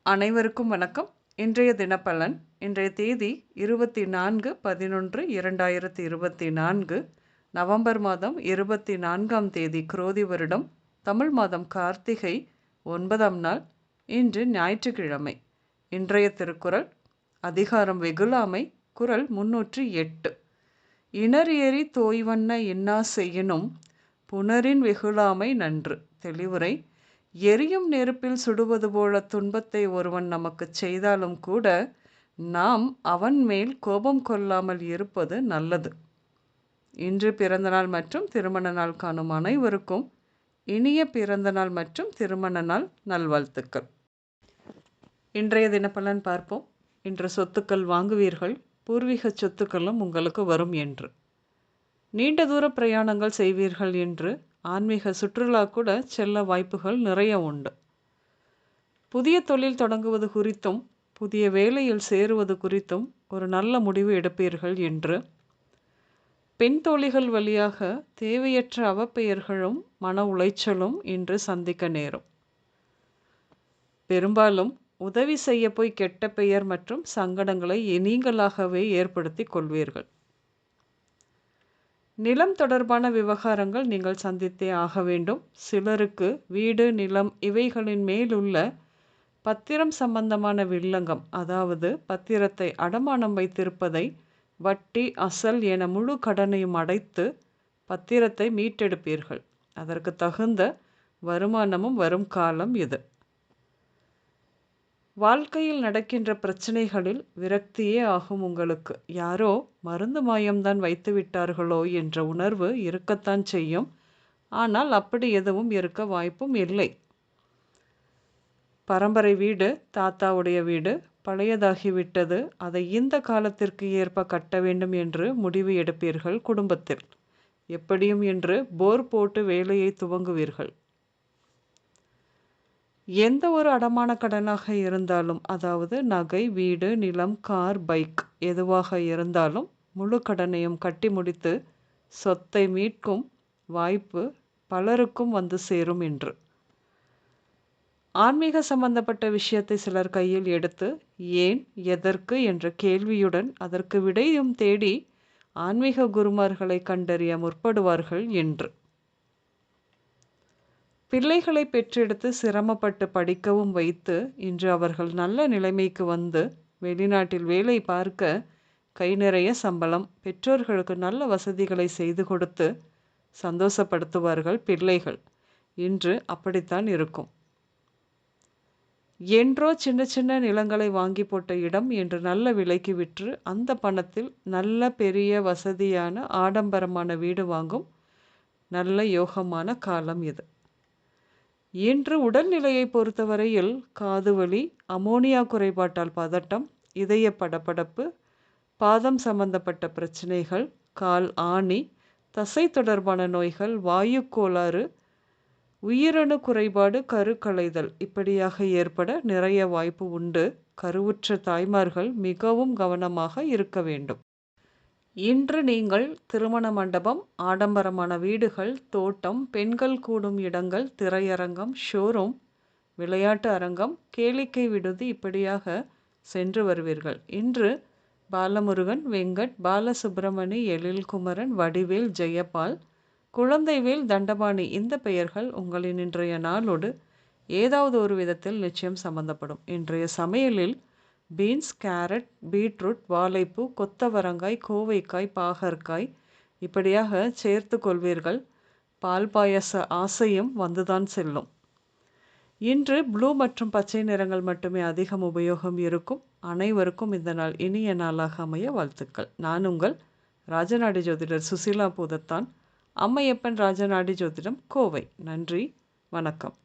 அனைவருக்கும் வணக்கம். இன்றைய தினப்பலன். இன்றைய தேதி 24/11/2024, நவம்பர் மாதம் 24ஆம் தேதி, குரோதி வருடம், தமிழ் மாதம் கார்த்திகை 9ஆம் நாள். இன்று ஞாயிற்றுக்கிழமை. இன்றைய திருக்குறள் அதிகாரம் வெகுளாமை, குறள் 308. இணர் ஏறி தோய்வண்ண இன்னா செய்யினும் புணரின் வெகுளாமை நன்று. தெளிவுரை: எரியும் நெருப்பில் சுடுவது போல துன்பத்தை ஒருவன் நமக்கு செய்தாலும் கூட நாம் அவன் மேல் கோபம் கொள்ளாமல் இருப்பது நல்லது. இன்று பிறந்தநாள் மற்றும் திருமண நாள் காணும் அனைவருக்கும் இனிய பிறந்தநாள் மற்றும் திருமண நாள் நல்வாழ்த்துக்கள். இன்றைய தினப்பலன் பார்ப்போம். இன்று சொத்துக்கள் வாங்குவீர்கள், பூர்வீக சொத்துக்களும் உங்களுக்கு வரும் என்று. நீண்ட தூர பிரயாணங்கள் செய்வீர்கள் என்று. ஆன்மீக சுற்றுலா கூட செல்ல வாய்ப்புகள் நிறைய உண்டு. புதிய தொழில் தொடங்குவது குறித்தும் புதிய வேலையில் சேருவது குறித்தும் ஒரு நல்ல முடிவு எடுப்பீர்கள் என்று. பெண் தோழிகள் வழியாக தேவையற்ற அவப்பெயர்களும் மன உளைச்சலும் இன்று சந்திக்க நேரும். பெரும்பாலும் உதவி செய்ய போய் கெட்ட பெயர் மற்றும் சங்கடங்களை நீங்களாகவே ஏற்படுத்தி கொள்வீர்கள். நிலம் தொடர்பான விவகாரங்கள் நீங்கள் சந்தித்தே ஆக வேண்டும். சிலருக்கு வீடு, நிலம் இவைகளின் மேலுள்ள பத்திரம் சம்பந்தமான வில்லங்கம், அதாவது பத்திரத்தை அடமானம் வைத்திருப்பதை, வட்டி, அசல் என முழு கடனையும் அடைத்து பத்திரத்தை மீட்டெடுப்பீர்கள். அதற்கு தகுந்த வருமானமும் வரும் காலம் இது. வாழ்க்கையில் நடக்கின்ற பிரச்சனைகளில் விரக்தியே ஆகும் உங்களுக்கு. யாரோ மருந்து மாயம்தான் வைத்து விட்டார்களோ என்ற உணர்வு இருக்கத்தான் செய்யும். ஆனால் அப்படி எதுவும் இருக்க வாய்ப்பும் இல்லை. பரம்பரை வீடு, தாத்தாவுடைய வீடு பழையதாகிவிட்டது, அதை இந்த காலத்திற்கு ஏற்ப கட்ட வேண்டும் என்று முடிவு எடுப்பீர்கள். குடும்பத்தில் எப்படியும் என்று போர் போட்டு வேலையை துவங்குவீர்கள். எந்த ஒரு அடமான கடனாக இருந்தாலும், அதாவது நகை, வீடு, நிலம், கார், பைக் எதுவாக இருந்தாலும் முழு கடனையும் கட்டி முடித்து சொத்தை மீட்கும் வாய்ப்பு பலருக்கும் வந்து சேரும் என்று. ஆன்மீக சம்பந்தப்பட்ட விஷயத்தை சிலர் கையில் எடுத்து ஏன், எதற்கு என்ற கேள்வியுடன் அதற்கு விடையும் தேடி ஆன்மீக குருமார்களை கண்டறிய முற்படுவார்கள் என்று. பிள்ளைகளை பெற்றெடுத்து சிரமப்பட்டு படிக்கவும் வைத்து இன்று அவர்கள் நல்ல நிலைமைக்கு வந்து வெளிநாட்டில் வேலை பார்க்க கை நிறைய சம்பளம், பெற்றோர்களுக்கு நல்ல வசதிகளை செய்து கொடுத்து சந்தோஷப்படுத்துவார்கள் பிள்ளைகள். இன்று அப்படித்தான் இருக்கும். என்றோ சின்ன சின்ன நிலங்களை வாங்கி போட்ட இடம் என்று நல்ல விலைக்கு விற்று அந்த பணத்தில் நல்ல பெரிய வசதியான ஆடம்பரமான வீடு வாங்கும் நல்ல யோகமான காலம் இது. இன்று உடல்நிலையை பொறுத்தவரையில் காது வலி, அமோனியா குறைபாட்டால் பதட்டம், இதய படபடப்பு, பாதம் சம்பந்தப்பட்ட பிரச்சனைகள், கால் ஆணி, தசை தொடர்பான நோய்கள், வாயு கோளாறு, உயிரணு குறைபாடு, கருக்கலைதல் இப்படியாக ஏற்பட நிறைய வாய்ப்பு உண்டு. கருவுற்ற தாய்மார்கள் மிகவும் கவனமாக இருக்க வேண்டும். இன்று நீங்கள் திருமண மண்டபம், ஆடம்பரமான வீடுகள், தோட்டம், பெண்கள் கூடும் இடங்கள், திரையரங்கம், ஷோரூம், விளையாட்டு அரங்கம், கேளிக்கை விடுதி இப்படியாக சென்று வருவீர்கள். இன்று பாலமுருகன், வெங்கட், பாலசுப்பிரமணி, எழில்குமரன், வடிவேல், ஜெயபால், குழந்தைவேல், தண்டபாணி இந்த பெயர்கள் உங்களின் இன்றைய நாளோடு ஏதாவது ஒரு விதத்தில் நிச்சயம் சம்பந்தப்படும். இன்றைய சமையலில் பீன்ஸ், கேரட், பீட்ரூட், வாழைப்பூ, கொத்தவரங்காய், கோவைக்காய், பாகற்காய் இப்படியாக சேர்த்து கொள்வீர்கள். பால் பாயச ஆசையும் வந்துதான் செல்லும். இன்று ப்ளூ மற்றும் பச்சை நிறங்கள் மட்டுமே அதிகம் உபயோகம் இருக்கும். அனைவருக்கும் இந்த நாள் இனிய நாளாக அமைய வாழ்த்துக்கள். நான் உங்கள் ராஜநாடி ஜோதிடர் சுசீலா பூதத்தான், அம்மையப்பன் ராஜநாடி ஜோதிடம், கோவை. நன்றி, வணக்கம்.